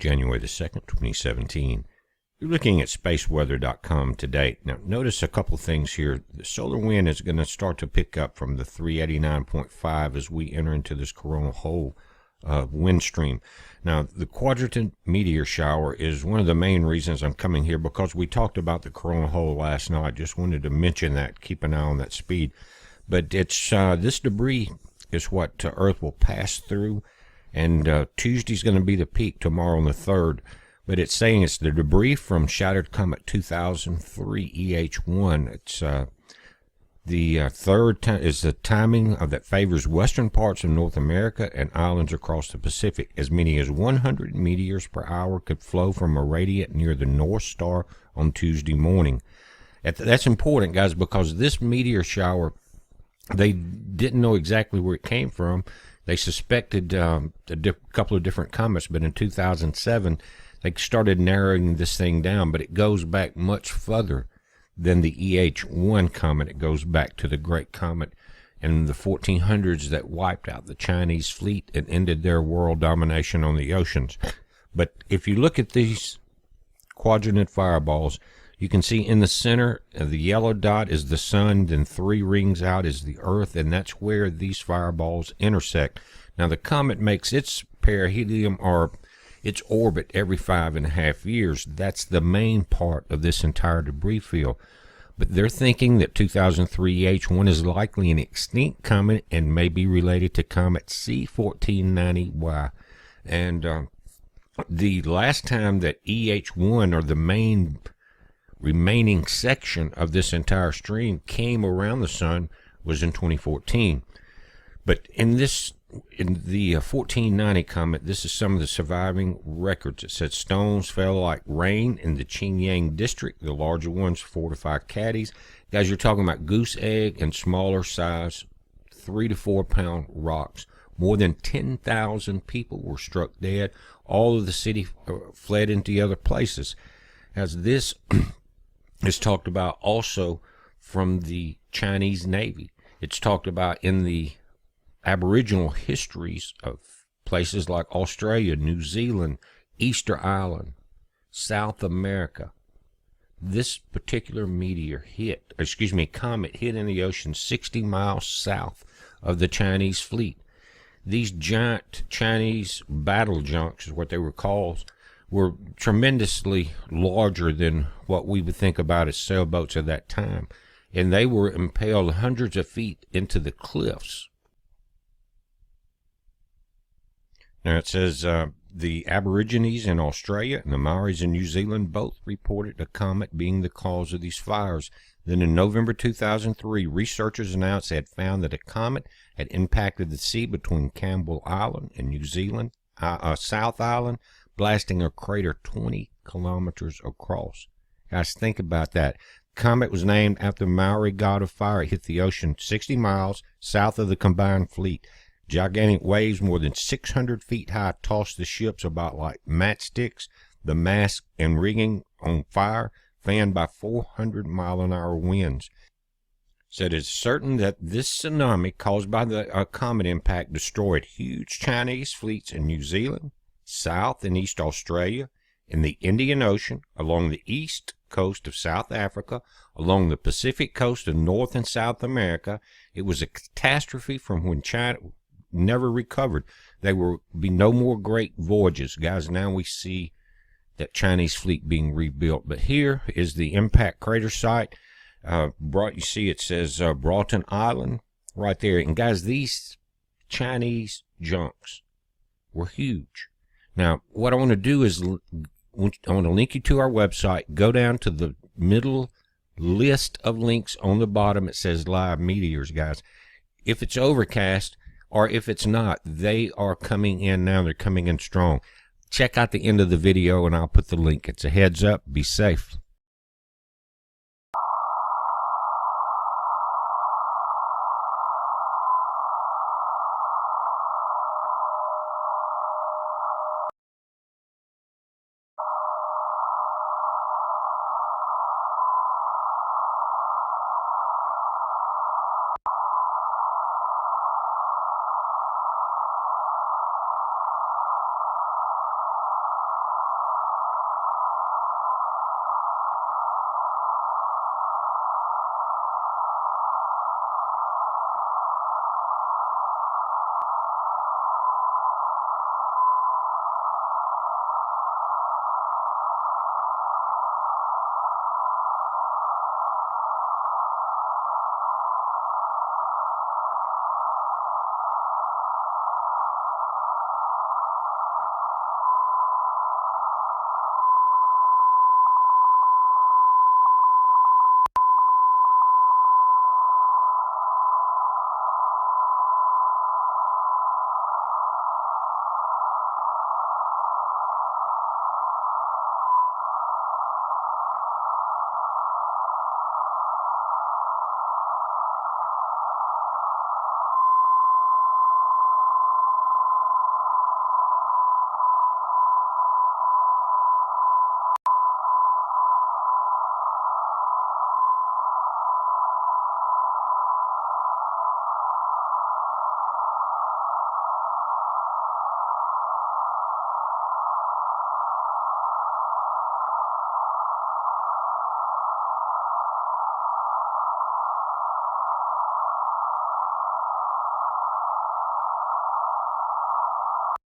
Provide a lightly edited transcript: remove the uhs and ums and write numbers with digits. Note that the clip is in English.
January the 2nd, 2017. You're looking at spaceweather.com to date. Now, notice a couple things here. The solar wind is going to start to pick up from the 389.5 as we enter into this coronal hole wind stream. Now, the quadrant meteor shower is one of the main reasons I'm coming here, because we talked about the coronal hole last night. Just wanted to mention that. Keep an eye on that speed. But it's this debris is what Earth will pass through, and Tuesday's going to be the peak, tomorrow on the 3rd. But it's saying it's the debris from shattered Comet 2003 EH1. It's the third time is the timing of that favors western parts of North America and islands across the Pacific. As many as 100 meteors per hour could flow from a radiant near the North Star on Tuesday morning. That's important, guys, because this meteor shower, they didn't know exactly where it came from. They suspected a couple of different comets, but in 2007, they started narrowing this thing down, but it goes back much further than the EH1 comet. It goes back to the Great Comet in the 1400s that wiped out the Chinese fleet and ended their world domination on the oceans. But if you look at these quadrant fireballs, you can see in the center, the yellow dot is the sun, then 3 rings out is the Earth, and that's where these fireballs intersect. Now, the comet makes its perihelion, or its orbit, every 5.5 years. That's the main part of this entire debris field. But they're thinking that 2003 EH1 is likely an extinct comet and may be related to Comet C1490Y. And the last time that EH1, or the main remaining section of this entire stream, came around the sun was in 2014. But in the 1490 comet, this is some of the surviving records. It said stones fell like rain in the Qingyang district, the larger ones 4 to 5 caddies. Guys, you're talking about goose egg and smaller size 3 to 4 pound rocks. More than 10,000 people were struck dead. All of the city fled into other places. As this is talked about also from the Chinese Navy. It's talked about in the Aboriginal histories of places like Australia, New Zealand, Easter Island, South America. This particular comet hit in the ocean 60 miles south of the Chinese fleet. These giant Chinese battle junks, is what they were called, were tremendously larger than what we would think about as sailboats at that time. And they were impaled hundreds of feet into the cliffs. Now it says the Aborigines in Australia and the Maoris in New Zealand both reported a comet being the cause of these fires. Then in November 2003, researchers announced they had found that a comet had impacted the sea between Campbell Island and New Zealand, South Island, blasting a crater 20 kilometers across. Guys, think about that. Comet was named after the Maori god of fire. It hit the ocean 60 miles south of the combined fleet. Gigantic waves more than 600 feet high tossed the ships about like matchsticks, the mast and rigging on fire, fanned by 400-mile-an-hour winds. Said it's certain that this tsunami caused by the comet impact destroyed huge Chinese fleets in New Zealand, South and East Australia, in the Indian Ocean, along the east coast of South Africa, along the Pacific coast of North and South America. It was a catastrophe from when China never recovered. There will be no more great voyages. Guys, now we see that Chinese fleet being rebuilt. But here is the impact crater site. You see it says Broughton Island right there. And guys, these Chinese junks were huge. Now, what I want to do is I want to link you to our website. Go down to the middle list of links on the bottom. It says live meteors, guys. If it's overcast, or if it's not, they are coming in now. They're coming in strong. Check out the end of the video, and I'll put the link. It's a heads up. Be safe.